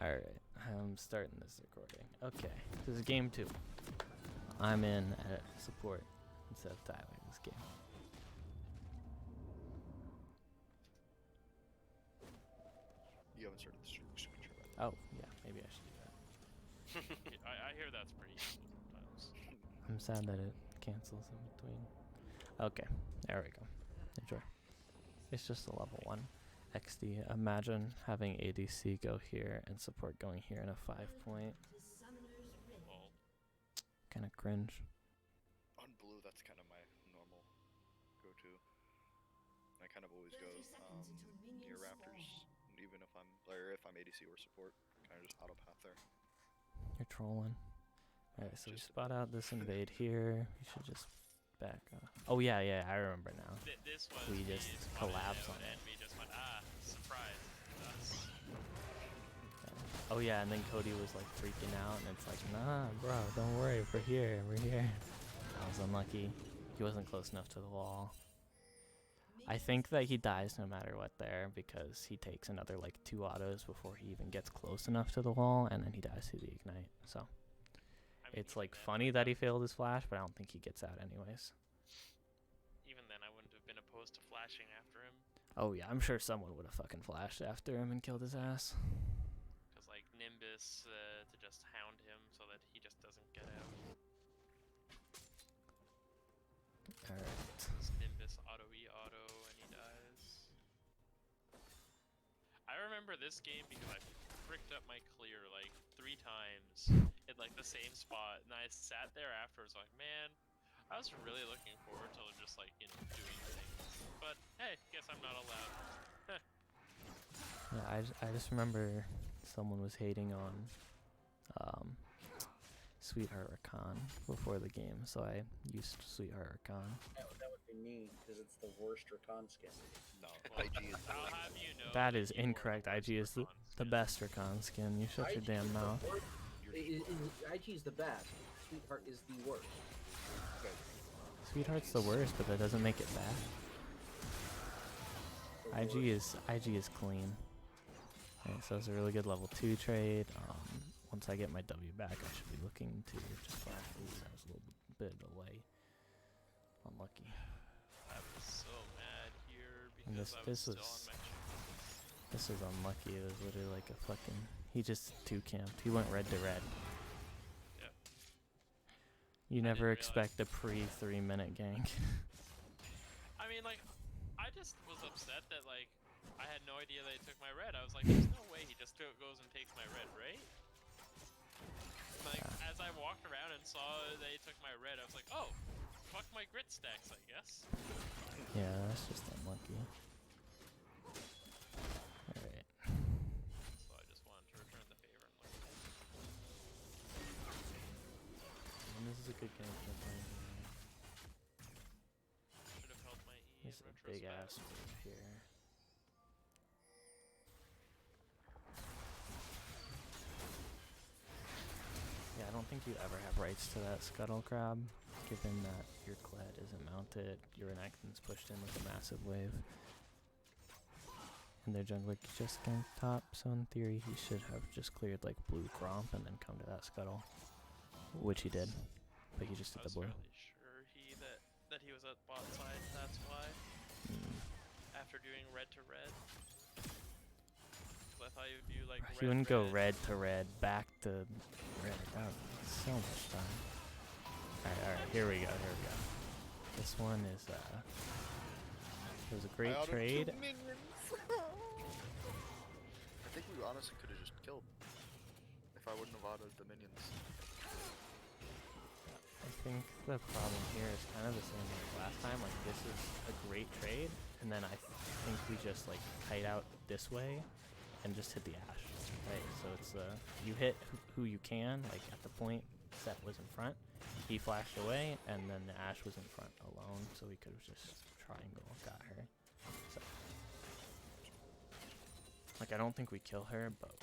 Alright, I'm starting this recording. Okay, this is game 2. I'm in at support instead of Tyler this game. You haven't started the screen share. Oh, yeah, maybe I should do that. I hear that's pretty useful sometimes. I'm sad that it cancels in between. Okay, there we go. Enjoy. It's just a level 1 XD. Imagine having ADC go here and support going here in a 5-point. Well, Kind of cringe. On blue, that's kind of my normal go-to. I kind of always go near Raptors, even if I'm ADC or support. Kind of just auto path there. You're trolling. Alright, so we spot out this invade here. We should just back up. Oh yeah, I remember now. this was We just collapse on it. and we just went, surprise. Us. Oh yeah, and then Cody was like freaking out, and it's like, nah, bro, don't worry, we're here. I was unlucky. He wasn't close enough to the wall. I think that he dies no matter what there, because he takes another like 2 autos before he even gets close enough to the wall, and then he dies to the ignite. So I mean, it's like funny that he failed his flash, but I don't think he gets out anyways. Even then, I wouldn't have been opposed to flashing after him. Oh yeah, I'm sure someone would have fucking flashed after him and killed his ass. Because, like, Nimbus to just hound him so that he just doesn't get out. Alright. Nimbus auto and he dies. I remember this game because I fricked up my clear like 3 times in like the same spot, and I sat there afterwards like, man, I was really looking forward to just like, you know, doing things. But hey, guess I'm not allowed. Yeah, I just remember someone was hating on Sweetheart Rakan before the game, so I used Sweetheart Rakan. That would be me, because it's the worst Rakan skin. No, Well, IG is I'll have you know That is you are incorrect. the IG is worst the Rakan best Rakan skin. You shut your damn mouth. IG is the best. Sweetheart is the worst. okay. Sweetheart's the worst, but that doesn't make it bad. IG is clean. Alright, so it's a really good level 2 trade. Once I get my W back, I should be looking to just flash. Ooh, that was a little bit of a delay. Unlucky. I was so mad here And because I was still on my this was unlucky. It was literally like a fucking. He just 2-camped. He went red to red. Yep. You I never didn't expect a pre-3-minute gank. I mean, like, I just was upset that, like, I had no idea they took my red. I was like, there's no way he just goes and takes my red, right? Like, as I walked around and saw they took my red, I was like, oh, fuck my grit stacks, I guess. Yeah, that's just unlucky. Alright. So I just wanted to return the favor and look at it. And this is a good game for playing. Should have held my E in There's a big ass retrospect. move here. Yeah, I don't think you ever have rights to that Scuttle Crab, given that your Kled isn't mounted, your Enactment's pushed in with a massive wave. And their jungler just ganked top, so in theory he should have just cleared like blue Gromp and then come to that Scuttle. Which he did, but he just I did the was blue. fairly sure that he was at bot side, that's why. After doing red to red. 'Cause I thought you would do like He wouldn't go red to red, back to red. That would be so much time. Alright, here we go. This one is, it was a great I autoed 2 trade. minions. I think we honestly could have just killed if I wouldn't have autoed the minions. I think the problem here is kind of the same as last time. Like, this is a great trade, and then I think we just, like, kite out this way and just hit the Ashe, right? So it's, you hit who you can, like, at the point Set was in front. He flashed away, and then the Ashe was in front alone, so we could have just triangle got her. So, like, I don't think we kill her, but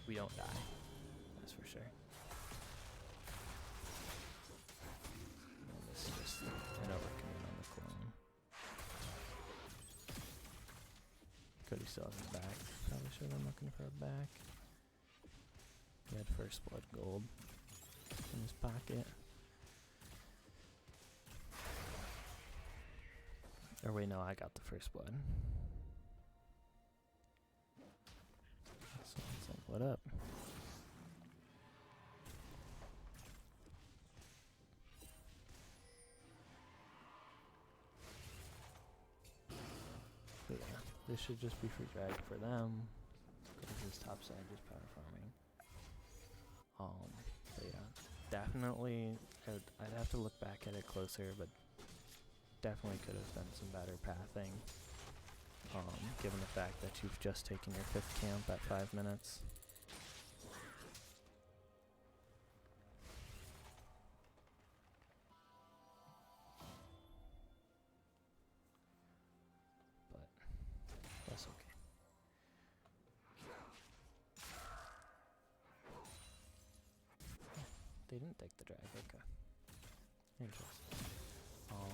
we don't die. That's for sure. And this is just an overcommit on the clone. Cody still hasn't back. Probably should have been looking for a back. He had first blood gold in his pocket. Or wait, no, I got the first blood. Someone's like, what up? But yeah, this should just be free drag for them. Because this top side just power farming. But yeah, definitely, I'd have to look back at it closer, but definitely could have done some better pathing. Given the fact that you've just taken your 5th camp at 5 minutes. But that's okay. They didn't take the drag, okay. Interesting.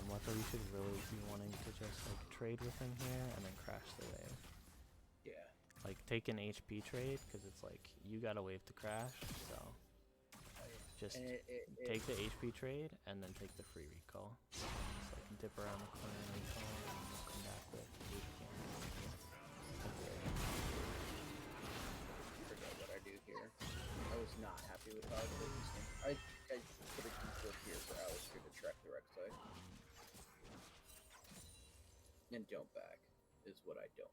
Whether we should really be wanting to just like trade with him here and then crash the wave. Yeah. Like take an HP trade, because it's like you got a wave to crash, so just take the HP trade and then take the free recall. So I can dip around the corner and recall and then we'll come back with the HP. I forgot what I do here. I was not happy with how I played this game. I put a D4 here for Alistair to track the Rek'Sai. And don't back is what I don't.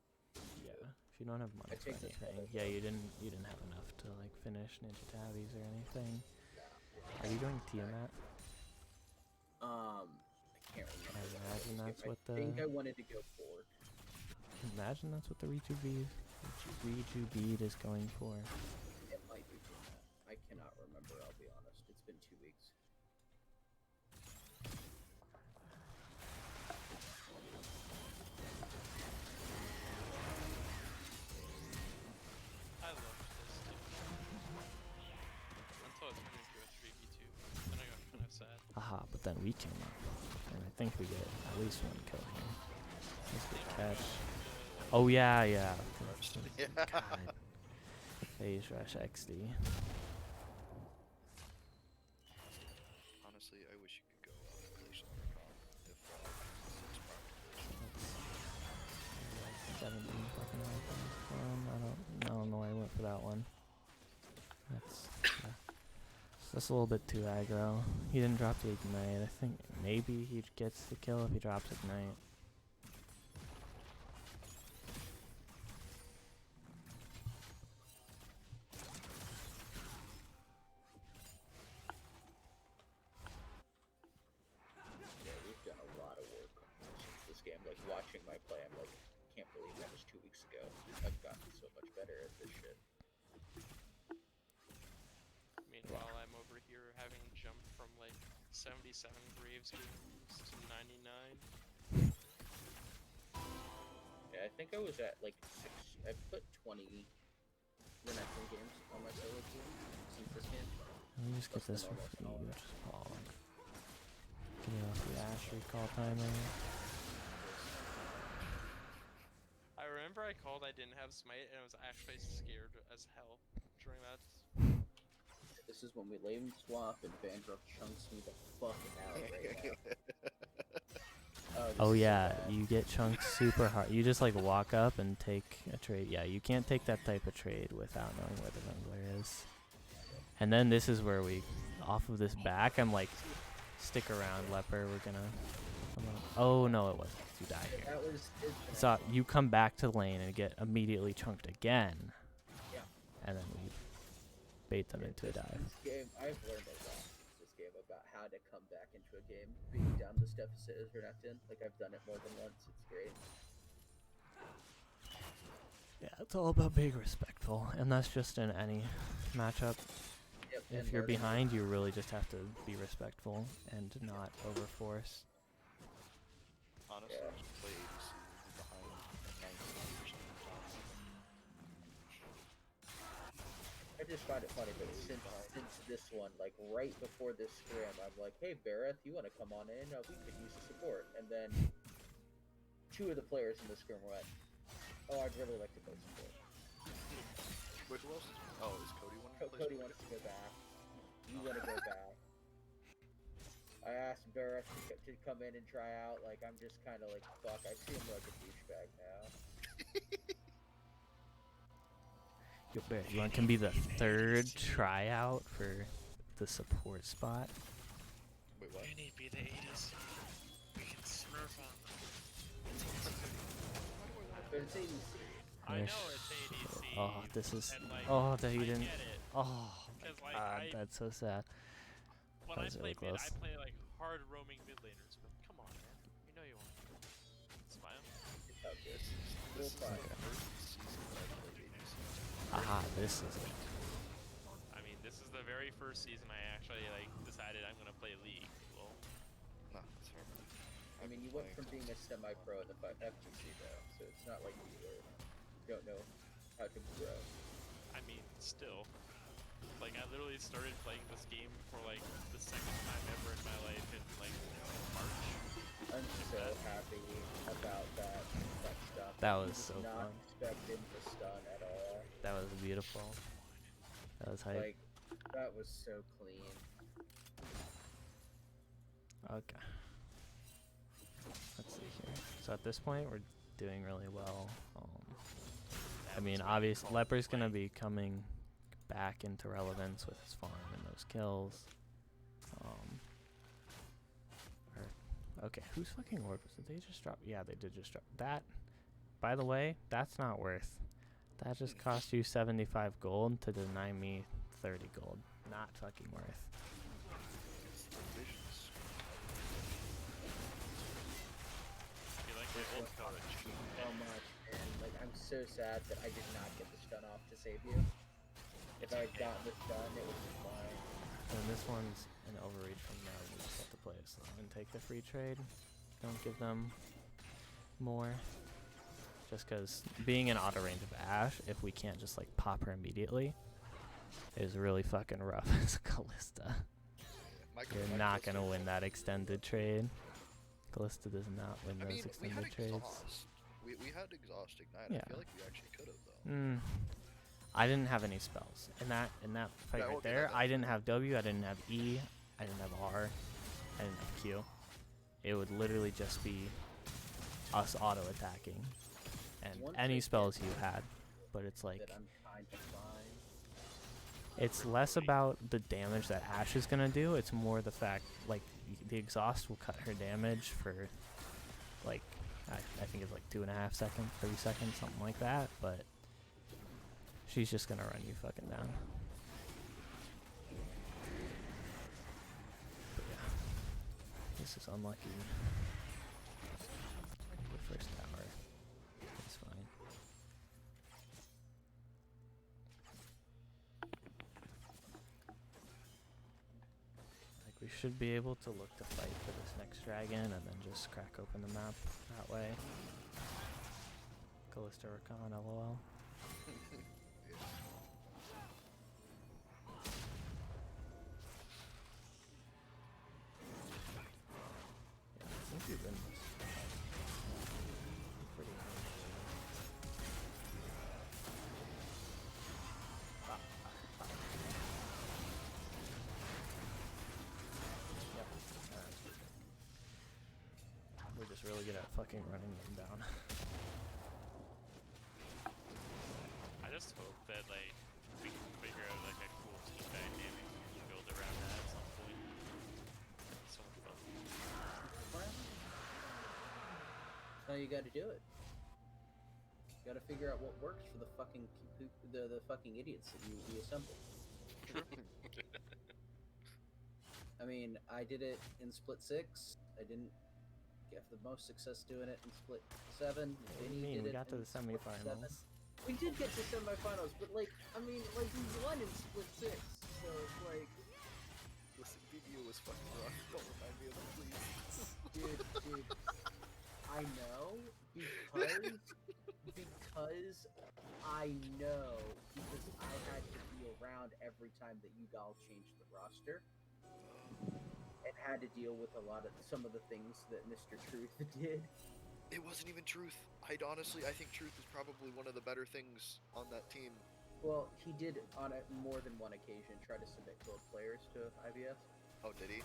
Yeah, if you don't have money I for take this anything. one. Yeah, you didn't have enough to like finish Ninja Tabbies or anything. Are you going Tiamat? I can't remember. I imagine that's what I think I wanted to go for. Imagine that's what the Reju bead is going for. It might be Tiamat. I cannot remember, I'll be honest. It's been 2 weeks. I loved this too. Until it turned into a 3v2. Then I got kind of sad. Aha, but then we came up. And I think we get at least 1 kill here. That's a good catch. Oh yeah, yeah. God. Phase Rush XD. Honestly, I wish you could go Glacial Undercon if it's practical. 17 fucking items. I don't know why I went for that one. That's a little bit too aggro. He didn't drop the Ignite. I think maybe he gets the kill if he drops Ignite. Yeah, we've done a lot of work since this game. Like, watching my play, I'm like, can't believe that was 2 weeks ago. I've gotten so much better at this shit. Meanwhile, I'm over here having jumped from like 77 Graves games to 99. Yeah, I think I was at like 6. I put 20 Renekton games on my solo team since this game. Let me just get this one for you, which is Paul. Get it off the Ash recall timer. I remember I called I didn't have Smite and I was actually scared as hell during that. This is when we lame swap and Vandroth chunks me the fuck out right now. Oh yeah, you get chunked super hard. You just like walk up and take a trade. Yeah, you can't take that type of trade without knowing where the jungler is. And then this is where we, off of this back, I'm like, stick around, Leper. We're gonna. Oh no, it wasn't. You die here. That was. So you come back to the lane and get immediately chunked again. Yeah. And then we bait them into a dive. This game, I've learned a lot since this game about how to come back into a game, being down this deficit as Renekton. Like, I've done it more than once. It's great. Yeah, it's all about being respectful, and that's just in any matchup. Yep, If you're behind, you really just have to be respectful and not overforce. Honestly, Yeah. just play ADC behind at 99% of the time. I just find it funny, but since this one, like right before this scrim, I'm like, hey Bareth, you want to come on in? We could use the support. And then 2 of the players in the scrim went, oh, I'd really like to play support. Wait, who else? Oh, is Cody wanting to play Cody wants to go back. You want to go back. I asked Barrett to come in and try out. Like, I'm just kind of like, fuck, I see him like a douchebag now. Yo, Bear, you want can be the third tryout for the support spot? Wait, what? You need to be the 80s. We can smurf on But it's ADC. them. I Ish. know it's ADC. Oh, this is. And, like, Oh, that you I didn't. get it. Oh, Because, my like, God, I, that's so sad. when that I was play really mid, I close. play, like, hard roaming mid laners. But come on, man. You know you want to. Smile. It's how good. This is We'll the find out. first season that I played ADC. Aha, this is it. I mean, this is the very first season I actually, like, decided I'm gonna play League. Well, Nah, that's fair. I mean, you went from being a semi-pro in the FTC though, so it's not like you don't know how to grow. I mean, still. Like, I literally started playing this game for, like, the second time ever in my life in, like, March. I'm so happy about that stuff. That You was did so not fun. expect him to stun at all. That was beautiful. That was hype. Like, that was so clean. Okay. Let's see here. So at this point, we're doing really well. I mean, obviously, Leper's gonna be coming back into relevance with his farm and those kills. Okay, whose fucking orb was it? Did they just drop? Yeah, they did just drop that. By the way, that's not worth. That just cost you 75 gold to deny me 30 gold. Not fucking worth. It's the visions. I feel like my old college. So much, and like, I'm so sad that I did not get the stun off to save you. If I had gotten the stun, it would be fine. And this one's an overreach from now. We just have to play it slow and take the free trade. Don't give them more. Just because being in auto range of Ashe, if we can't just like pop her immediately, is really fucking rough as Callista. You're not gonna win that extended trade. Callista does not win I mean, those we had extended trades. exhaust. We had exhaust ignite. Yeah. I feel like we actually could have though. I didn't have any spells in that fight Yeah, right okay, there. that's I didn't have W. I didn't have E. I didn't have R. I didn't have Q. It would literally just be us auto attacking and One any trick spells that you had. But it's like I'm kind of fine. it's less about the damage that Ashe is gonna do. It's more the fact like the exhaust will cut her damage for like I think it's like 2.5 seconds, 3 seconds, something like that. But she's just gonna run you fucking down. But yeah, this is unlucky. The first tower is fine. Like we should be able to look to fight for this next dragon and then just crack open the map that way. Callista Rakan, lol. Yeah, I think we win this. Pretty Yep. That's pretty good. We're just really good at fucking running them down. I just hope that, like, we can figure out, like, a cool team dynamic and build around that at some point. It's so much fun. That's how you got to do it. You got to figure out what works for the fucking the fucking idiots that you assemble. I mean, I did it in Split 6. I didn't get the most success doing it in Split 7. What do you Vinny mean? did We it got to in the Split 7. semifinals. We did get to semifinals, but like, I mean, like we won in Split 6, so it's like, Listen, video was fucking rough. Don't remind me of it, please. dude, I know because I know because I had to be around every time that you all changed the roster. And had to deal with some of the things that Mr. Truth did. It wasn't even Truth. I think Truth is probably one of the better things on that team. Well, he did on more than one occasion try to submit gold players to IBS. Oh, did he?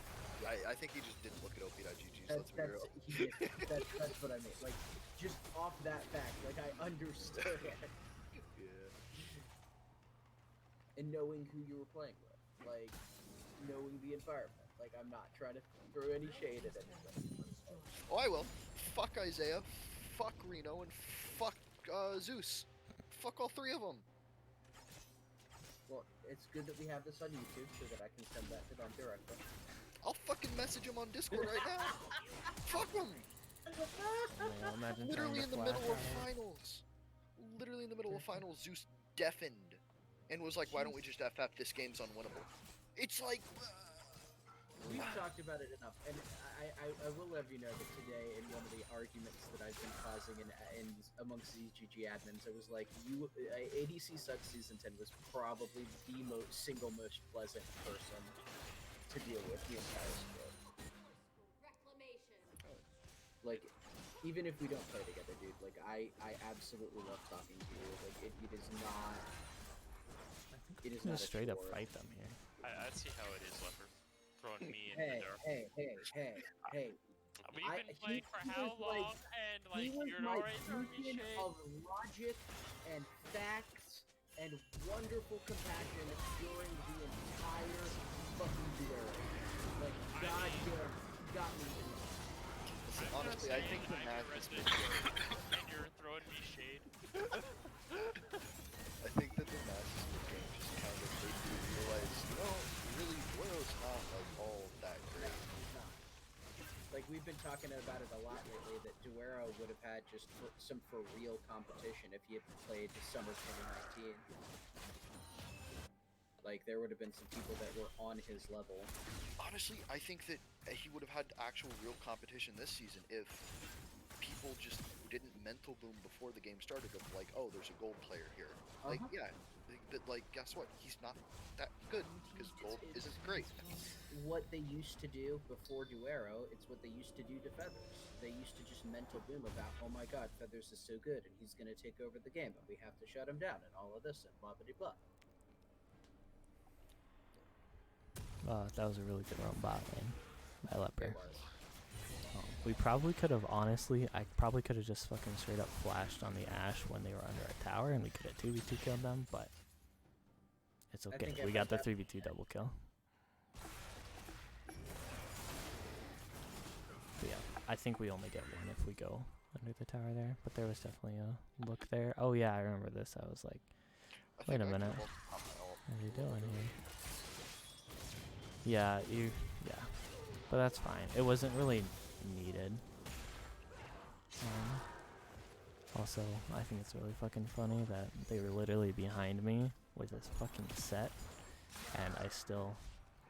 I think he just didn't look at op.gg's. That's, Let's be real. that's what I mean. Like, just off that fact, like I understood it. Yeah. And knowing who you were playing with, like knowing the environment. Like I'm not trying to throw any shade at anything. Oh, I will. Fuck Isaiah. Fuck Reno and fuck Zeus. Fuck all three of them. Well, it's good that we have this on YouTube so that I can send that to them directly. I'll fucking message him on Discord right now. Fuck him. Imagine Literally trying in to the flash middle of out. finals. Literally in the middle of finals, Zeus deafened and was like, "Why don't we just FF? This game's unwinnable." It's like. We've talked about it enough, and I will let you know that today in one of the arguments that I've been causing in amongst the EGG admins, it was like ADC Sucks Season 10 was probably the single most pleasant person to deal with the entire split. Like, even if we don't play together, dude, like I absolutely love talking to you. Like it is not. I think It we is can not just a straight up chore. fight them here. I see how it is, Leopard. Throwing me in Hey, the dark. hey. We've been playing for how long, and He like was you're my already throwing me beacon shade. of logic and facts and wonderful compassion during the entire fucking duel. Like, goddamn, got me. Listen, I'm honestly, just I think the saying, I'm match your has resident been good. and you're throwing me shade. I think that the match has been good. Just kind of made me realize, really, Duelo's not like all that great. He's not. Like, we've been talking about it a lot lately that Duero would have had just some for real competition if he had played summer 2019. Like, there would have been some people that were on his level. Honestly, I think that he would have had actual real competition this season if people just didn't mental boom before the game started of like, oh, there's a gold player here. Like, yeah, but like, guess what? He's not that good because gold isn't great. What they used to do before Duero, it's what they used to do to Feathers. They used to just mental boom about, oh my god, Feathers is so good and he's going to take over the game and we have to shut him down and all of this and blah blah blah. That was a really good run bot lane by Leper. It was. We probably could have, honestly, I probably could have just fucking straight up flashed on the Ashe when they were under a tower and we could have 2v2 killed them, but it's okay. think We I got the might 3v2 double kill. But yeah, I think we only get one if we go under the tower there, but there was definitely a look there. Oh yeah, I remember this. I was like, I wait think a I minute. can hold top my ult. What are you doing here? Yeah, yeah. But that's fine. It wasn't really needed. Also, I think it's really fucking funny that they were literally behind me with this fucking set, and I still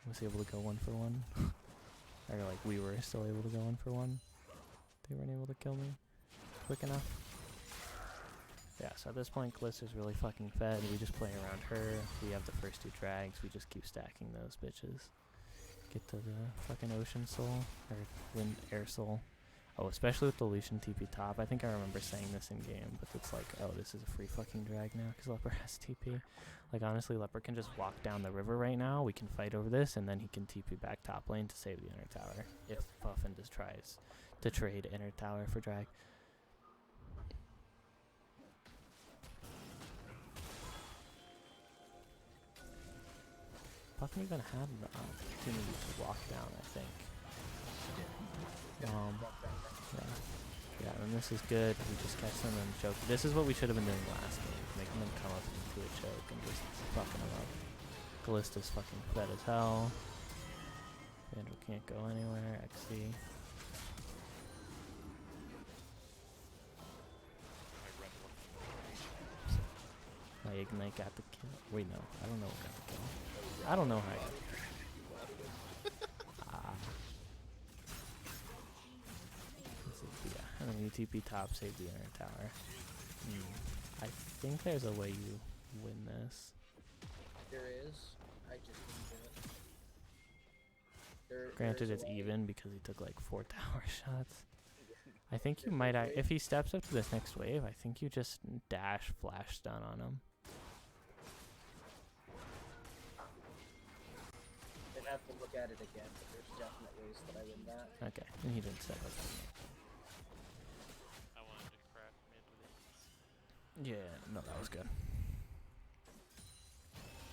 was able to go 1-for-1. Or like, we were still able to go 1-for-1. They weren't able to kill me quick enough. Yeah, so at this point, Callista's really fucking fed. We just play around her. We have the first 2 drags. We just keep stacking those bitches. Get to the fucking Ocean Soul, or Wind Air Soul. Oh, especially with the Lucian TP top. I think I remember saying this in game, but it's like, oh, this is a free fucking drag now because Leper has TP. Like, honestly, Leper can just walk down the river right now. We can fight over this, and then he can TP back top lane to save the inner tower if Puffin just tries to trade inner tower for drag. Puffin even had the opportunity to walk down, I think. Yeah, and this is good. We just catch them and choke. This is what we should have been doing last game, making them come up into a choke and just fucking them up. Callista's fucking fed as hell. Vandal can't go anywhere. XC. My Ignite got the kill. Wait, no. I don't know what got the kill. I don't know how I got the kill. And then UTP top, save the inner tower. I think there's a way you win this. There is. I just didn't do it. Granted, it's even because he took like 4 tower shots. I think you might, if he steps up to this next wave, I think you just dash flash stun on him. at it again, but there's definite ways that I win that. Okay, and he didn't step up. I wanted to crack mid lanes. Yeah, no, that was good.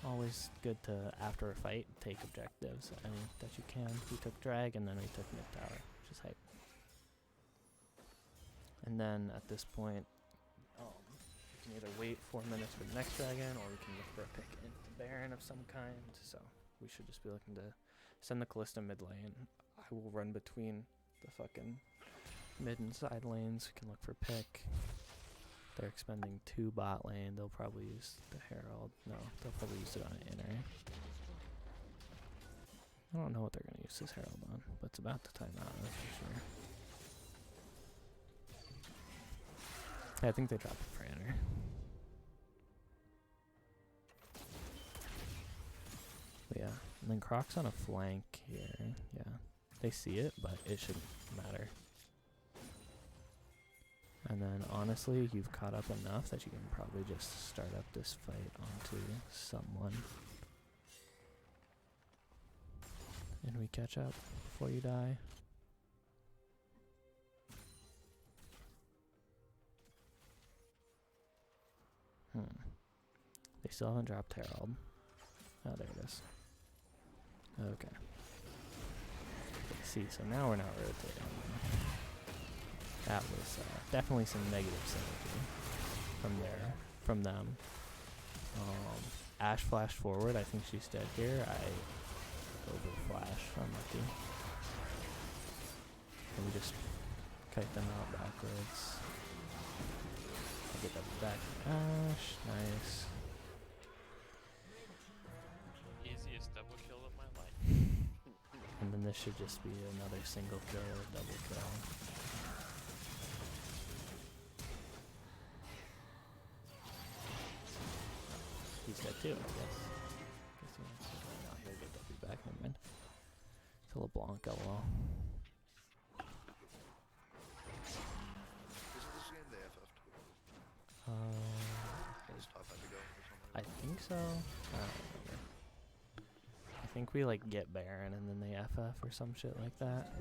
Always good to, after a fight, take objectives. I mean, that you can. We took drag, and then we took mid tower, which is hype. And then, at this point, we can either wait 4 minutes for the next dragon, or we can look for a pick into Baron of some kind. So, we should just be looking to send the Kalista mid lane. I will run between the fucking mid and side lanes. We can look for pick. They're expending 2 bot lane. They'll probably use the Herald. No, they'll probably use it on an inner. I don't know what they're going to use this Herald on, but it's about to time out, that's for sure. Yeah, I think they dropped it for inner. But yeah, and then Croc's on a flank here. Yeah, they see it, but it shouldn't matter. And then, honestly, you've caught up enough that you can probably just start up this fight onto someone. And we catch up before you die. They still haven't dropped Herald. Oh, there it is. Okay. See, so now we're not rotating. That was definitely some negative synergy from them. Ashe flashed forward. I think she's dead here. I over flash. Unlucky. And we just kite them out backwards. I get that back. Ashe, nice. Easiest double kill of my life. And then this should just be another single kill or double kill. He's dead too, I guess. He wants to go. No, he'll get W back. Never mind. It's a LeBlanc, lol. Isn't this game the FF too? Is top had to go or something? I think so. I don't remember. I think we like get Baron and then they FF or some shit like that.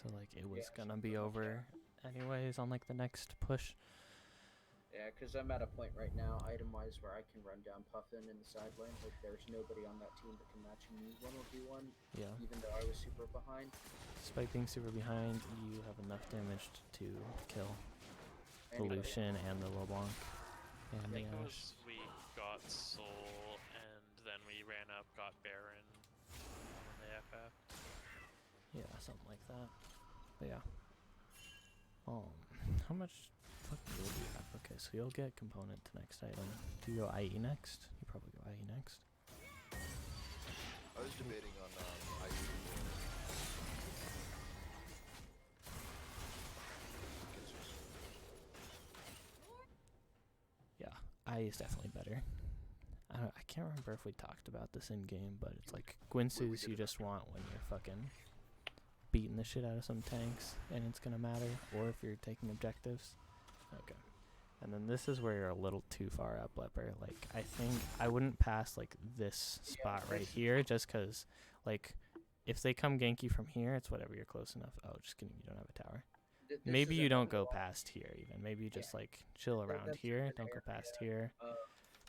So like it was gonna be over anyways on like the next push. Yeah, because I'm at a point right now, item-wise, where I can run down Puffin in the side lane. Like, there's nobody on that team that can match me 1v1, Yeah. even though I was super behind. Despite being super behind, you have enough damage to kill the Lucian and the LeBlanc. And I think the it Ashe. was we got Soul and then we ran up, got Baron on the FF. Yeah, something like that. But yeah. How much fucking gold do you have? Okay, so you'll get component to next item. Do you go IE next? You probably go IE next. I was debating on IU. Yeah, IE is definitely better. I can't remember if we talked about this in game, but it's like Gwynsu's you just want when you're fucking beating the shit out of some tanks and it's gonna matter, or if you're taking objectives. Okay. And then this is where you're a little too far up, Leper. Like, I think I wouldn't pass like this spot right here, just cause like if they come gank you from here, it's whatever, you're close enough. Oh, just kidding, you don't have a tower. Maybe you don't go past here even. Maybe you just like chill around here, don't go past here.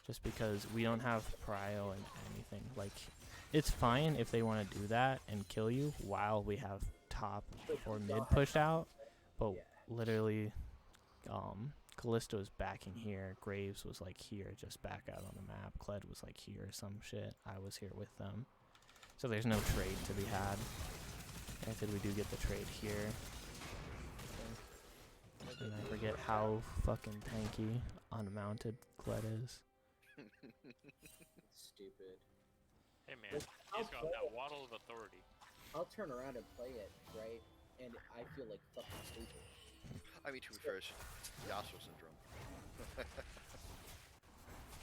Just because we don't have prio and anything. Like, it's fine if they want to do that and kill you while we have top or mid pushed out, but literally Callisto was backing here, Graves was like here, just back out on the map, Kled was like here or some shit, I was here with them, so there's no trade to be had. Granted, we do get the trade here, and I forget how fucking tanky unmounted Kled is. Stupid. Hey man, he's got that waddle of authority. I'll turn around and play it, right? And I feel like fucking stupid. I mean, to be fair, it's Yasuo syndrome.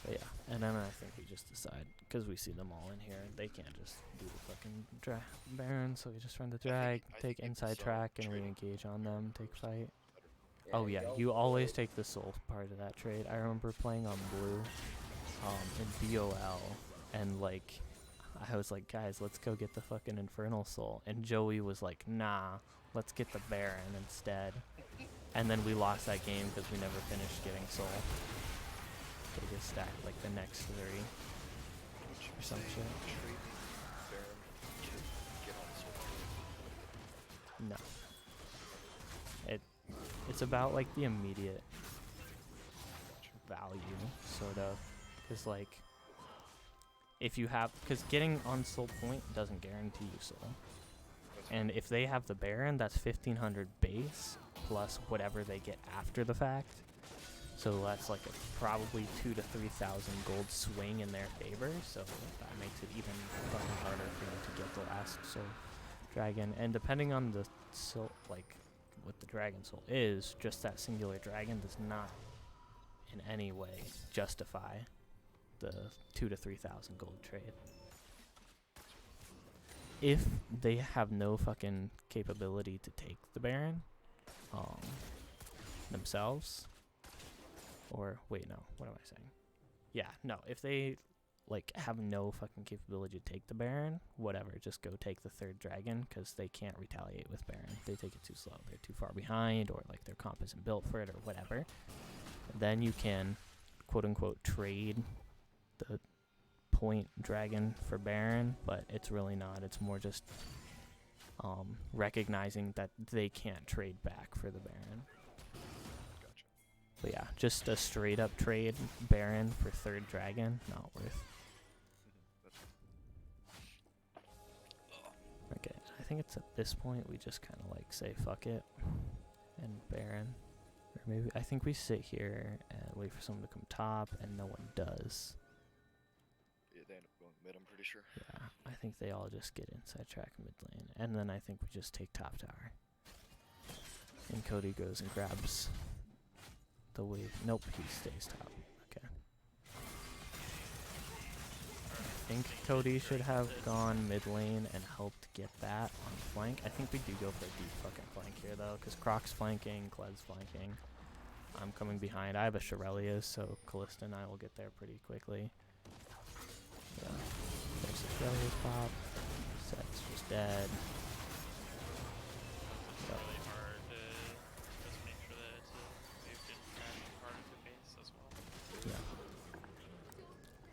But yeah, and then I think we just decide, because we see them all in here, they can't just do the fucking Baron, so we just run the drag, take inside track, and re-engage on them, take fight. Oh yeah, you always take the soul part of that trade. I remember playing on blue in BOL, and like, I was like, guys, let's go get the fucking Infernal Soul. And Joey was like, nah, let's get the Baron instead. And then we lost that game because we never finished getting Soul. They just stacked like the next 3 or some shit. No. It's about like the immediate value, sort of. Because like, if you have, because getting on Soul Point doesn't guarantee you Soul. And if they have the Baron, that's 1500 base plus whatever they get after the fact. So that's like a probably 2,000 to 3,000 gold swing in their favor. So that makes it even fucking harder for you to get the last Soul Dragon. And depending on the soul, like what the Dragon Soul is, just that singular dragon does not in any way justify the 2,000 to 3,000 gold trade. If they have no fucking capability to take the Baron themselves, or wait, no, what am I saying? Yeah, no, if they like have no fucking capability to take the Baron, whatever, just go take the 3rd dragon, because they can't retaliate with Baron. They take it too slow, they're too far behind, or like their comp isn't built for it, or whatever. Then you can quote unquote trade the point dragon for Baron, but it's really not. It's more just recognizing that they can't trade back for the Baron. Gotcha. But yeah, just a straight up trade Baron for 3rd dragon, not worth. Okay, I think it's at this point we just kind of like say fuck it and Baron. Or maybe, I think we sit here and wait for someone to come top, and no one does. Yeah, they end up going mid, I'm pretty sure. Yeah, I think they all just get inside track mid lane, and then I think we just take top tower. And Cody goes and grabs the wave. Nope, he stays top. Okay. I think Cody should have gone mid lane and helped get that on flank. I think we do go for a deep fucking flank here though, because Croc's flanking, Cled's flanking. I'm coming behind. I have a Shirelius, so Callista and I will get there pretty quickly. Yeah. There's the Shirelius pop. Set's just dead. It's really hard to just make sure that it's moved in part of the base as well.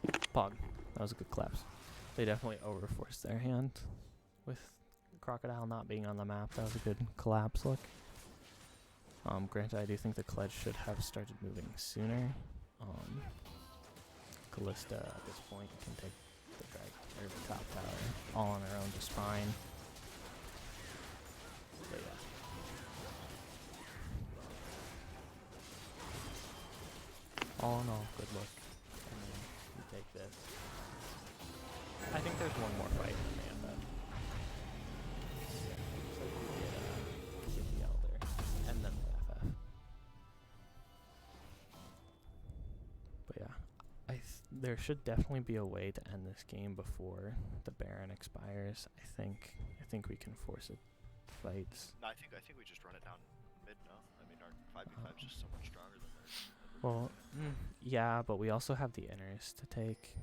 Yeah. Pog. That was a good collapse. They definitely overforced their hand with Crocodile not being on the map. That was a good collapse look. Granted, I do think the Kled should have started moving sooner. Callista at this point can take the dragon or the top tower all on her own just fine. But yeah. All in all, good look. And then you take this. I think there's one more fight in the end, but so we get the Elder and then the FF. But yeah, there should definitely be a way to end this game before the Baron expires. I think we can force it fights. No, I think we just run it down mid. No, I mean our 5v5 is just so much stronger than theirs. Well, yeah, but we also have the inners to take.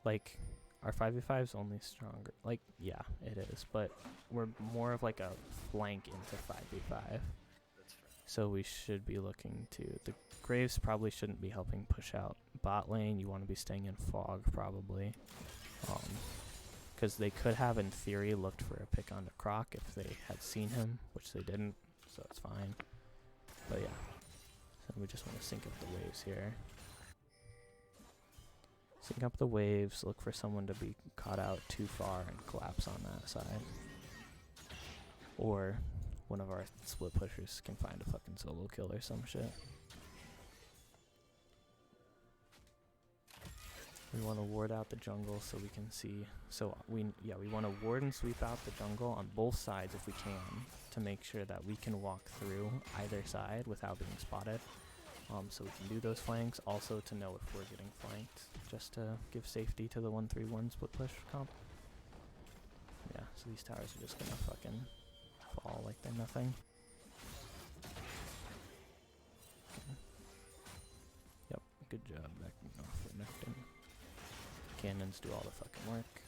Like, our 5v5 is only stronger. Like, yeah, it is, but we're more of like a flank into 5v5. That's fair. So we should be looking to the Graves probably shouldn't be helping push out bot lane. You want to be staying in fog probably, because they could have in theory looked for a pick onto Croc if they had seen him, which they didn't, so it's fine. But yeah, so we just want to sync up the waves here. Sync up the waves, look for someone to be caught out too far and collapse on that side. Or one of our split pushers can find a fucking solo kill or some shit. We want to ward out the jungle so we can see. So we want to ward and sweep out the jungle on both sides if we can, to make sure that we can walk through either side without being spotted. So we can do those flanks. Also to know if we're getting flanked, just to give safety to the 1-3-1 split push comp. Yeah, so these towers are just gonna fucking fall like they're nothing. Okay. Yep, good job backing off the Nectin. Cannons do all the fucking work.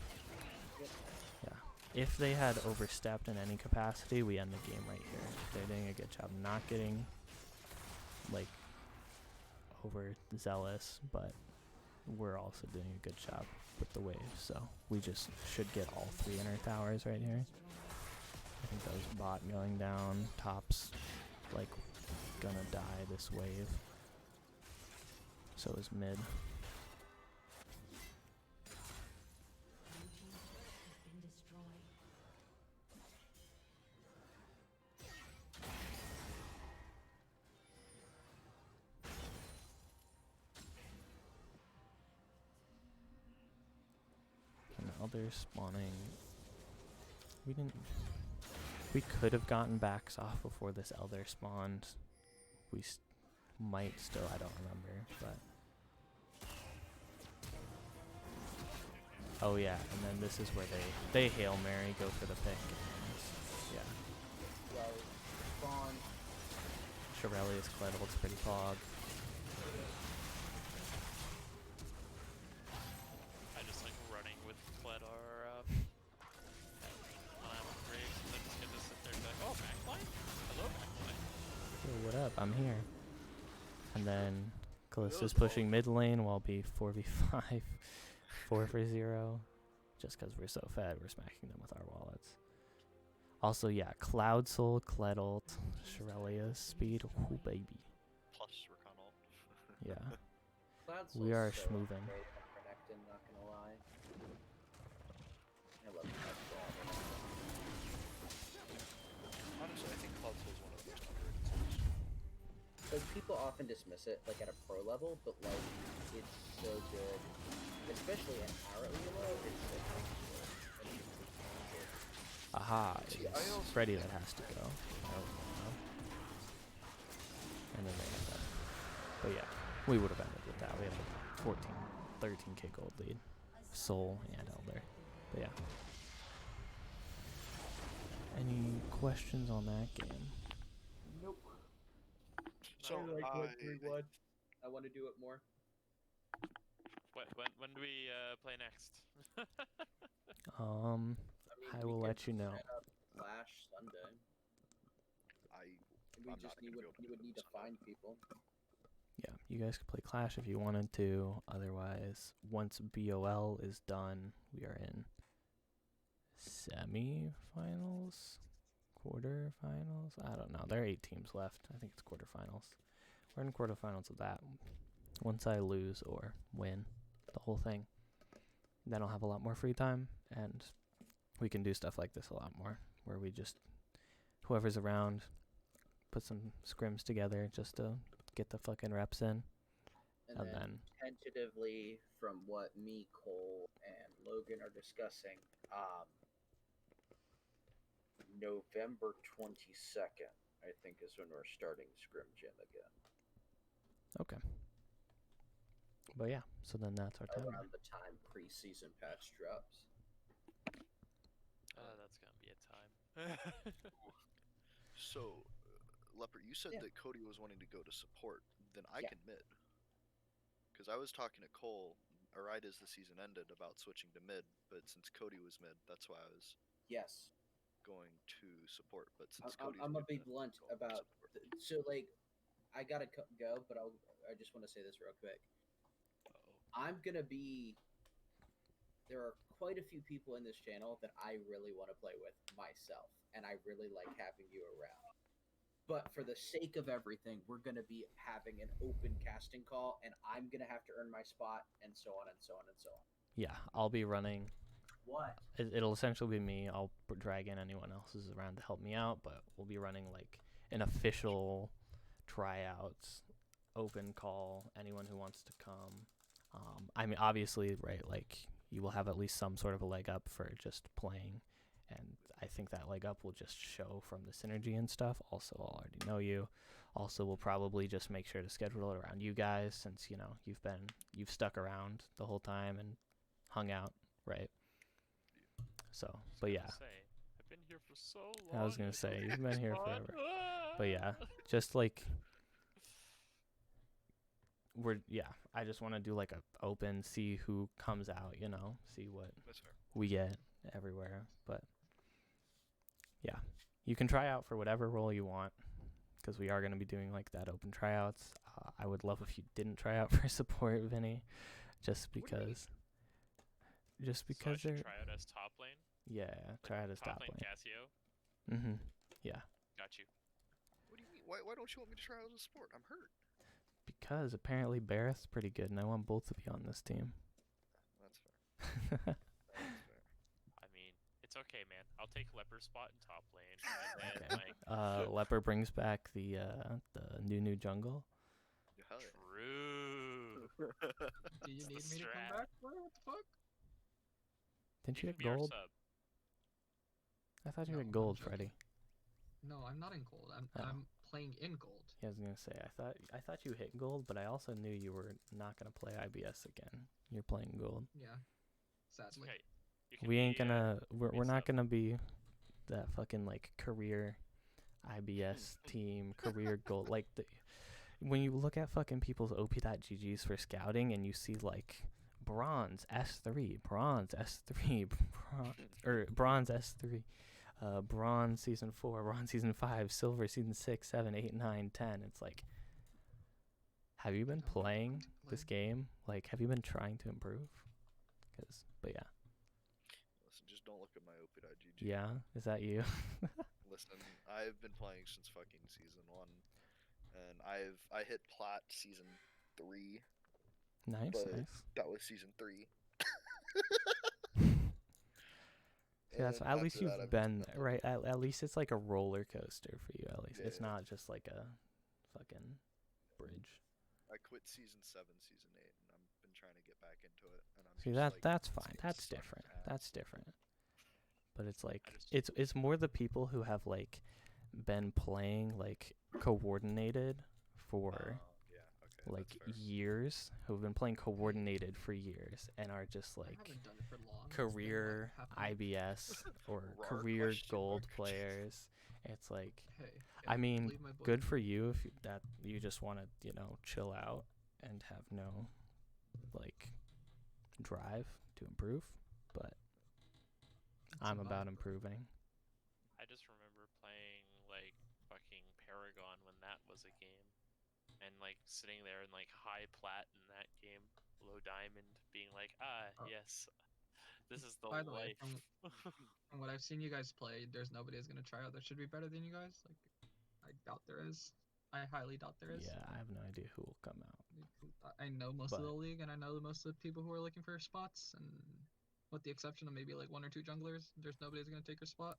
Yeah. If they had overstepped in any capacity, we end the game right here. They're doing a good job not getting, like, overzealous, but we're also doing a good job with the wave, so we just should get all 3 inner towers right here. I think that was bot going down, top's like gonna die this wave. So is mid. And Elder spawning. We could have gotten backs off before this Elder spawned. We might still, I don't remember, but. Oh yeah, and then this is where they Hail Mary, go for the pick. And, yeah. Well, spawn. Shirelius Cledel, it's pretty fog. I just like running with Cledar up. When I'm with Graves, and then just get to sit there and be like, oh, backline? Hello, backline. Yo, what up? I'm here. And then Callista's pushing mid lane while B 4v5, 4 for 0. Just because we're so fed, we're smacking them with our wallets. Also, yeah, Cloud Soul, Cledalt, Shirelius, Speed, ooh, baby. Plus Recon ult. Yeah. Cloud We are Soul's so schmoovin'. great at connecting, not gonna lie. I love Cloud Soul. Honestly, I think Cloud Soul is one of the most underrated songs. Like, people often dismiss it, like, at a pro level, but, like, it's so good. Especially in our elo, it's so good. Aha, See, it's I also Freddy think- that has to go. Oh, no. And then they have that. But yeah, we would have ended with that. We had a 14, 13k gold lead. Soul and Elder. But yeah. Any questions on that game? Nope. So I like I, 1-3-1. I want to do it more. When do we play next? I we will could let you know. set up Clash Sunday. We I'm just not gonna be able to you do would it need to Sunday. find people. Yeah, you guys could play Clash if you wanted to. Otherwise, once BOL is done, we are in semi-finals, quarterfinals. I don't know. There are 8 teams left. I think it's quarterfinals. We're in quarterfinals of that. Once I lose or win the whole thing, then I'll have a lot more free time, and we can do stuff like this a lot more, where we just, whoever's around, put some scrims together just to get the fucking reps in. And then tentatively, from what me, Cole, and Logan are discussing, November 22nd, I think, is when we're starting Scrim Gym again. Okay. But yeah, so then that's our time. Around the time preseason patch drops. That's gonna be a time. So, Leopard, you said Yeah. that Cody was wanting to go to support. Then I Yeah. can mid. Because I was talking to Cole right as the season ended about switching to mid, but since Cody was mid, that's why I was Yes. going to support. But since Cody's I'm gonna mid, be blunt going to about support. so like I gotta go, but I just want to say this real quick. Uh-oh. I'm gonna be. There are quite a few people in this channel that I really want to play with myself, and I really like having you around. But for the sake of everything, we're gonna be having an open casting call, and I'm gonna have to earn my spot, and so on and so on and so on. Yeah, I'll be running. What? It'll essentially be me. I'll drag in anyone else who's around to help me out, but we'll be running like an official tryouts, open call, anyone who wants to come. I mean, obviously, right, like, you will have at least some sort of a leg up for just playing, and I think that leg up will just show from the synergy and stuff. Also, I'll already know you. Also, we'll probably just make sure to schedule it around you guys, since, you know, you've stuck around the whole time and hung out, right? So, but yeah. I've been here for so long. I was gonna say, you've been here forever. Ah! But yeah, just like I just want to do like a open, see who comes out, you know, see what That's fair. we get, everywhere. But yeah, you can try out for whatever role you want, because we are going to be doing like that open tryouts. I would love if you didn't try out for support, Vinny, just What do you mean? because So I should they're try out as top lane. yeah, try out as top lane lane. Casio. Mm-hmm. Yeah, Got you. What do you mean? Why don't you want me to try out as a sport? I'm hurt. because apparently Barrett's pretty good, and I want both of you on this team. That's fair. That's fair. I mean, it's okay, man. I'll take Leper's spot in top lane, and then Okay. like Leper brings back the new jungle. Hell yeah. true. Do you It's the need me to come strat. back, bro? What the fuck? Didn't you can get be our gold? sub. I thought you No, had I'm gold, joking. Freddy. No, I'm not in gold. I'm Oh. I'm playing in gold. Yeah, I was gonna say I thought you hit gold, but I also knew you were not gonna play IBS again. You're playing gold. Yeah. It's Sadly. okay. You can We ain't be, gonna. We're be not sub. gonna be that fucking like career IBS team, career gold. Like when you look at fucking people's op.ggs for scouting and you see like bronze S3, bronze S3, bronze S3, bronze season 4, bronze season 5, silver season 6, 7, 8, 9, 10. It's like, have you been I'm not playing trying to this play. game? Like, have you been trying to improve? But yeah. Listen, just don't look at my op.gg. Yeah, is that you? Listen, I've been playing since fucking season 1, and I hit plat season 3, Nice, but nice. that was season 3. See, that's And at least after that, you've I've been just there, right? At least it's like a roller coaster for you. At least it's Yeah. not just like a fucking bridge. I quit season 7, season 8, and I've been trying to get back into it. And I'm See, just like, that's this fine. game That's sucks different. ass. That's different. But it's like I just- it's more the people who have like been playing like coordinated for Yeah, okay, like that's fair. years, who've been playing coordinated for years and are just I like haven't done it for long. It's been, what, career half a month? IBS or Rar career question gold mark? players. It's like, Hey, I mean, believe my boy. good for you if you just want to, chill out and have no like drive to improve, but It's I'm a about vibe, bro. improving. I just remember playing like fucking Paragon when that was a game, and like sitting there in like high plat in that game, low diamond, being like, Oh. yes, this is the By the way, life. from what I've seen you guys play, there's nobody who's gonna try out that should be better than you guys. Like, I doubt there is. I highly doubt there is. Yeah, I have no idea who will come out. I know most of the But- league, and I know most of the people who are looking for spots, and with the exception of maybe like 1 or 2 junglers, there's nobody who's gonna take your spot.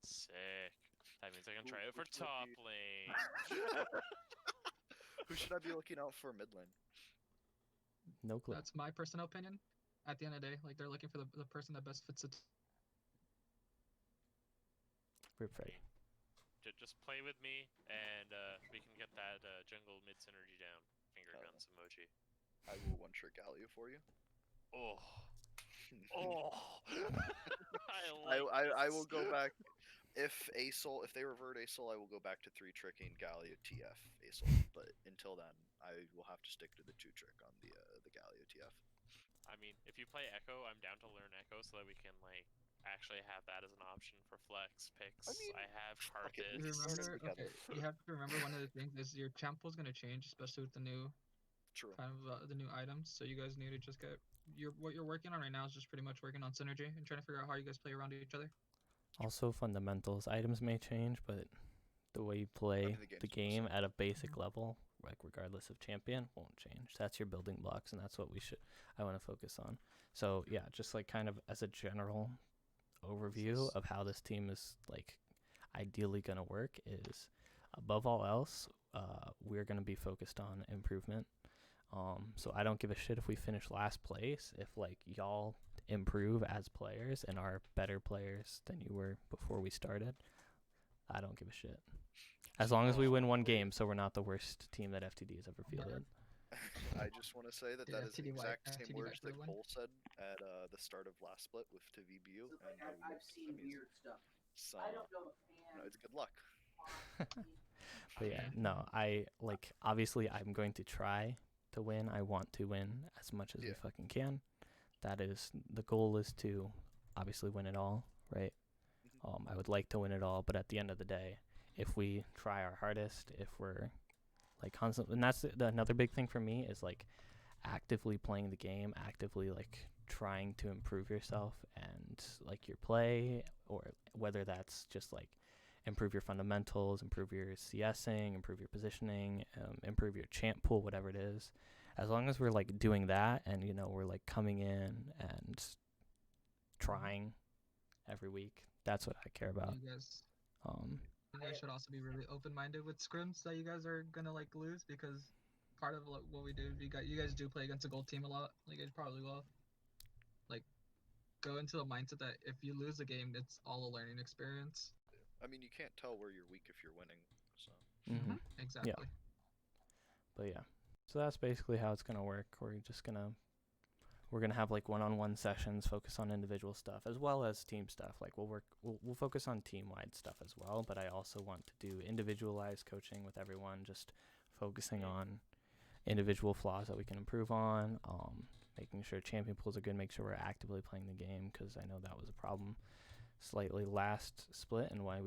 Sick. That means I can Who- try it for which would top be- lane. Who should I be looking out for mid lane? No clue. That's my personal opinion. At the end of the day, like they're looking for the person that best fits it. Rip Freddy. Just play with me, and we can get that jungle mid synergy down. Finger Oh. guns emoji. I will one trick Galio for you. Oh. Oh. I will go back. If they revert ASOL, I will go back to 3 tricking Galio TF ASOL. But until then, I will have to stick to the 2 trick on the Galio TF. I mean, if you play Echo, I'm down to learn Echo so that we can like actually have that as an option for flex picks. I mean, I have fuck it, carpets. let's learn it Remember, together. okay, you have to remember one of the things is your champ pool is gonna change, especially with the new True. kind of the new items. So you guys need to just get what you're working on right now is just pretty much working on synergy and trying to figure out how you guys play around each other. Also, fundamentals. Items may change, but the way you play the the game's game at a basic level, like regardless of champion, won't change. That's your building blocks, and that's what I want to focus on. So yeah, just like kind of as a general overview of how this team is like ideally gonna work is, above all else, we're gonna be focused on improvement. So I don't give a shit if we finish last place. If like y'all improve as players and are better players than you were before we started, I don't give a shit. As long as we win one game, so we're not the worst team that FTD has ever fielded. I just want to say that Did that is the FTD exact same FTD words that win? Cole said at the start of last split with to VBU, and how we looked amazing. So, it's good luck. But yeah, no, obviously I'm going to try to win. I want to win as much as we Yeah. fucking can. That is, the goal is to obviously win it all, right? I would like to win it all, but at the end of the day, if we try our hardest, if we're like constantly, and that's another big thing for me is like actively playing the game, actively like trying to improve yourself and like your play, or whether that's just like improve your fundamentals, improve your CSing, improve your positioning, improve your champ pool, whatever it is. As long as we're like doing that and we're like coming in and trying every week, that's what I care about. You guys, Um, you guys should also be really open-minded with scrims that you guys are gonna like lose, because part of what we do, you guys do play against a gold team a lot. Like, you guys probably will. Like, go into the mindset that if you lose a game, it's all a learning experience. I mean, you can't tell where you're weak if you're winning. So. Exactly. But yeah, so that's basically how it's gonna work. We're gonna have like one-on-one sessions, focus on individual stuff as well as team stuff. Like we'll focus on team-wide stuff as well. But I also want to do individualized coaching with everyone, just focusing on individual flaws that we can improve on. Making sure champion pools are good, make sure we're actively playing the game, because I know that was a problem slightly last split, and why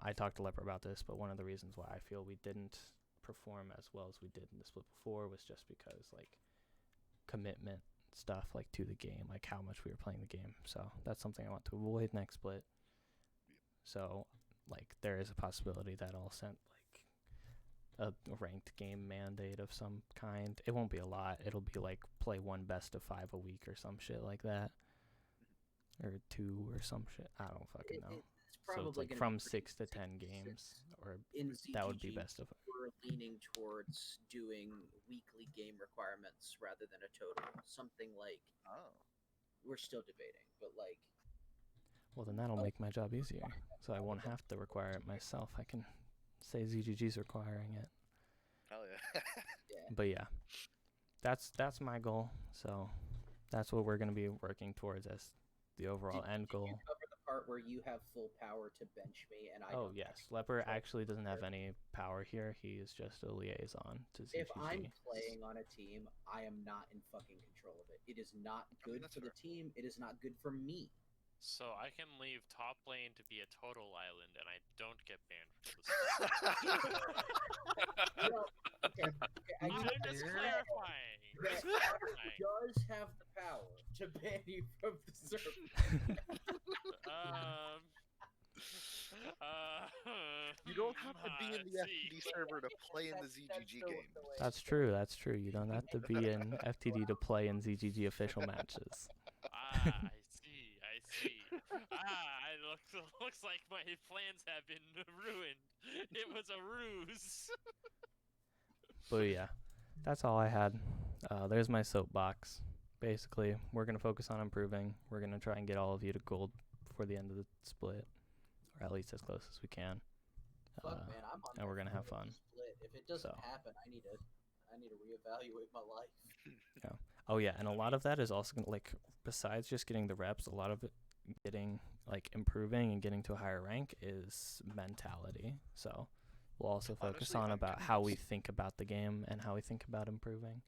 I talked to Leper about this, but one of the reasons why I feel we didn't perform as well as we did in the split before was just because like commitment stuff, like to the game, like how much we were playing the game. So that's something I want to avoid next split. So like there is a possibility that I'll send like a ranked game mandate of some kind. It won't be a lot. It'll be like play 1 best of 5 a week or some shit like that, or 2 or some shit. I don't fucking know. So it's like from 6 to 10 games, or that would be best of. We're leaning towards doing weekly game requirements rather than a total. Something like, we're still debating, but like. Well, then that'll make my job easier, so I won't have to require it myself. I can say ZGG's requiring it. Hell yeah. But yeah, that's my goal. So that's what we're gonna be working towards as the overall end goal. Did you cover the part where you have full power to bench me and I Oh don't? yes, Leper actually doesn't have any power here. He is just a liaison to ZGG. If I'm playing on a team, I am not in fucking control of it. It is not good for the team. It is not good for me. So I can leave top lane to be a total island, and I don't get banned from the Well, okay, I'm just clarifying. does have the power to ban you from the server. You don't have to be in the FTD server to play in the ZGG game. That's true. That's true. You don't have to be in FTD to play in ZGG official matches. I see. Looks like my plans have been ruined. It was a ruse. But yeah, that's all I had. There's my soapbox. Basically, we're going to focus on improving. We're going to try and get all of you to gold before the end of the split, or at least as close as we can. Fuck, man, I'm on and we're going to have fun. Split. If it doesn't happen, I need to reevaluate my life. Yeah. Oh yeah, and a lot of that is also like, besides just getting the reps, a lot of it getting like improving and getting to a higher rank is mentality. So we'll also focus on about how we think about the game and how we think about improving.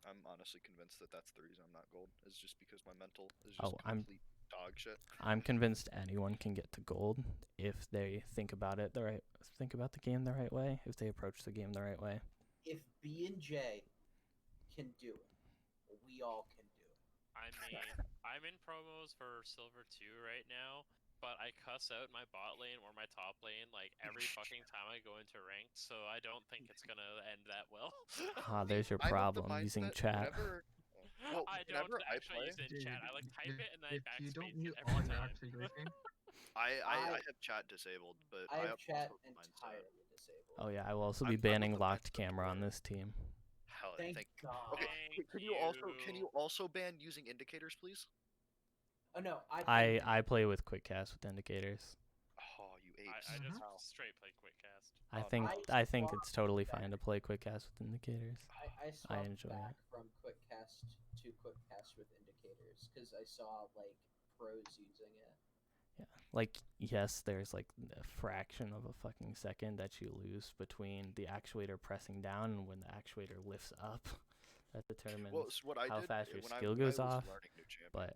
I'm honestly convinced that that's the reason I'm not gold. Is just because my mental is just complete dog shit. I'm convinced anyone can get to gold if they think about it think about the game the right way, if they approach the game the right way. If B and J can do it, we all can do it. I mean, I'm in promos for Silver 2 right now, but I cuss out my bot lane or my top lane like every fucking time I go into ranked, so I don't think it's gonna end that well. There's your problem using chat. I don't actually use it in chat. I like type it and then I backspace it every time. I have chat disabled, but I have chat entirely disabled. Oh yeah, I will also be banning locked camera on this team. Thank God. Okay, can you also ban using indicators, please? Oh no, I play with quick cast with indicators. Oh, you apes! I just straight play quick cast. I think it's totally fine to play quick cast with indicators. I enjoy back it. from quick cast to quick cast with indicators because I saw like pros using it. Yeah, like yes, there's like a fraction of a fucking second that you lose between the actuator pressing down and when the actuator lifts up. That determines how fast your skill goes off. But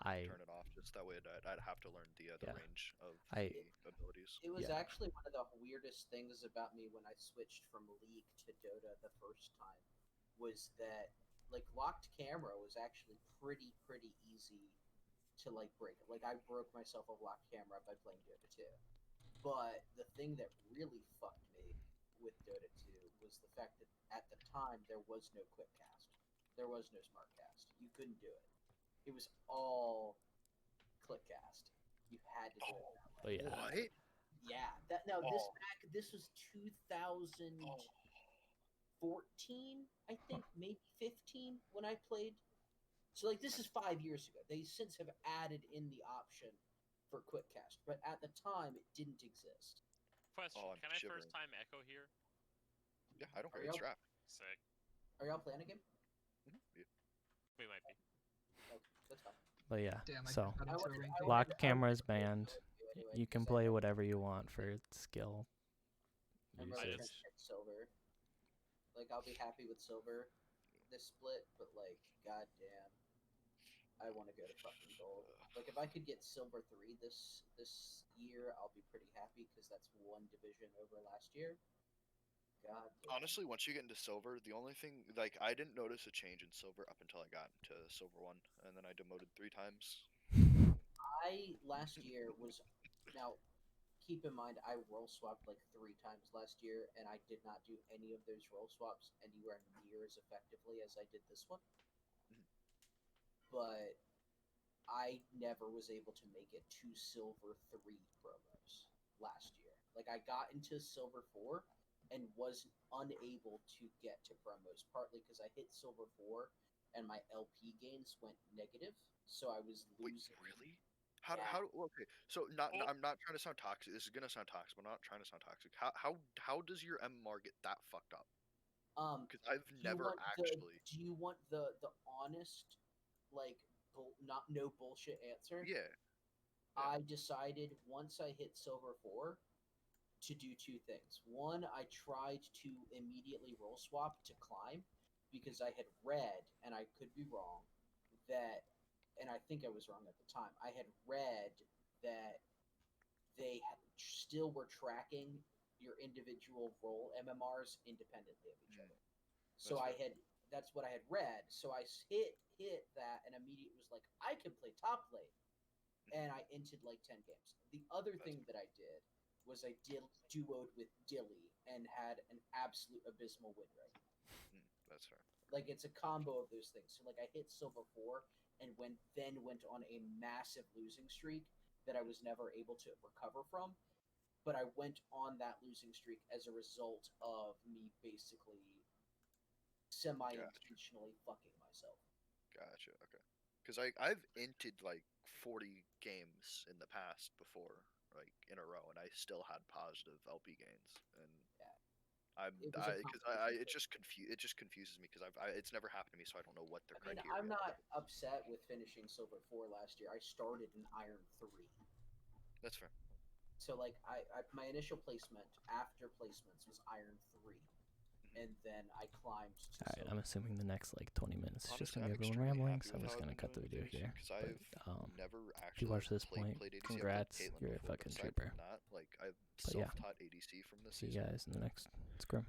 turn it off. Just that way, I'd have to learn the Yeah. range of I- the abilities. It was Yeah. actually one of the weirdest things about me when I switched from League to Dota the first time, was that like locked camera was actually pretty easy to like break. Like I broke myself a locked camera by playing Dota 2. But the thing that really fucked me with Dota 2 was the fact that at the time there was no quick cast. There was no smart cast. You couldn't do it. It was all click cast. You had to do it that Oh way. yeah. What? Yeah. That no, this Oh. back this was 2014, I think, maybe 15 when I played. So like this is 5 years ago. They since have added in the option for quick cast, but at the time it didn't exist. Question: Oh, I'm Can I shivering. first time echo here? Yeah, I don't Are care. It's y'all- draft. Sick. Are y'all playing a game? Yeah. We might be. Oh, that's fine. But yeah. Damn, I So just got into a wanted- ranked I game. locked wanted- I camera wanted is to play banned. with you anyway, You can because play I whatever you want for skill I'm really usage. trying to get silver. Like I'll be happy with silver this split, but like, goddamn, I want to go to fucking gold. Like if I could get silver 3 this year, I'll be pretty happy because that's one division over last year. God damn. Honestly, once you get into silver, the only thing like I didn't notice a change in silver up until I got into silver 1, and then I demoted 3 times. I last year was now. Keep in mind, I roll swapped like 3 times last year, and I did not do any of those roll swaps anywhere near as effectively as I did this one. But I never was able to make it to silver 3 promos last year. Like I got into silver 4 and was unable to get to promos, partly because I hit silver 4 and my LP gains went negative, so I was Wait, losing. really? How Yeah. how okay? So I'm not trying to sound toxic. This is gonna sound toxic, but I'm not trying to sound toxic. How does your MMR get that fucked up? Because I've Do you never want actually. do you want the honest, like, not no bullshit answer? Yeah. I decided once I hit silver 4 to do 2 things. One, I tried to immediately roll swap to climb because I had read, and I could be wrong, that, and I think I was wrong at the time. I had read that they still were tracking your individual roll MMRs independently of each other. So That's I had that's what I had read. So I hit that and immediately was like, I can play top lane, and I entered like 10 games. The other thing that I did was I duoed with Dilly and had an absolute abysmal win rate. That's fair. Like it's a combo of those things. So like I hit silver 4 and went on a massive losing streak that I was never able to recover from. But I went on that losing streak as a result of me basically semi-intentionally fucking myself. Gotcha. Okay. Because I've inted like 40 games in the past before, like in a row, and I still had positive LP gains, and Yeah. it just confuses me because it's never happened to me, so I don't know what their I mean, criteria. I'm not upset with finishing silver 4 last year. I started in iron 3. That's fair. So like my initial placement after placements was iron 3. And then I climbed to Alright, silver. I'm assuming the next like 20 minutes is just Honestly, gonna I'm be everyone extremely rambling, happy so I'm with just how gonna I've cut the been video doing ADC, here. because But I've never if you actually watch this played point, ADC. I've congrats, played Caitlyn you're a before, but fucking aside trooper. from that, like I've But yeah. self-taught ADC from this See you season. guys in the next scrim.